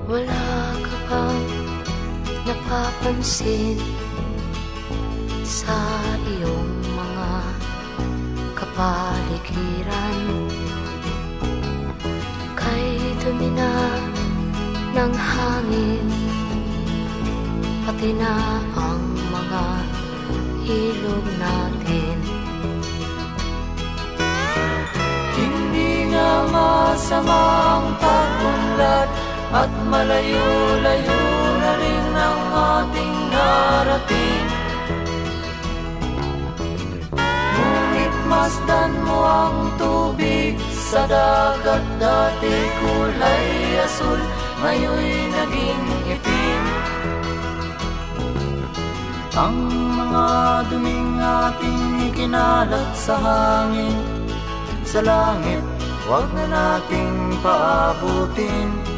Wala ka bang napapansin sa iyong mga kapaligiran? Kay dumi na ng hangin, pati na ang mga ilog natin. Hindi nga masamang pag-unlad at malayo-layo na rin ang ating narating. Ngunit masdan mo ang tubig sa dagat, dati kulay asul, ngayon'y naging itim. Ang mga duming ating ikinalat sa hangin, sa langit, huwag na nating paabutin.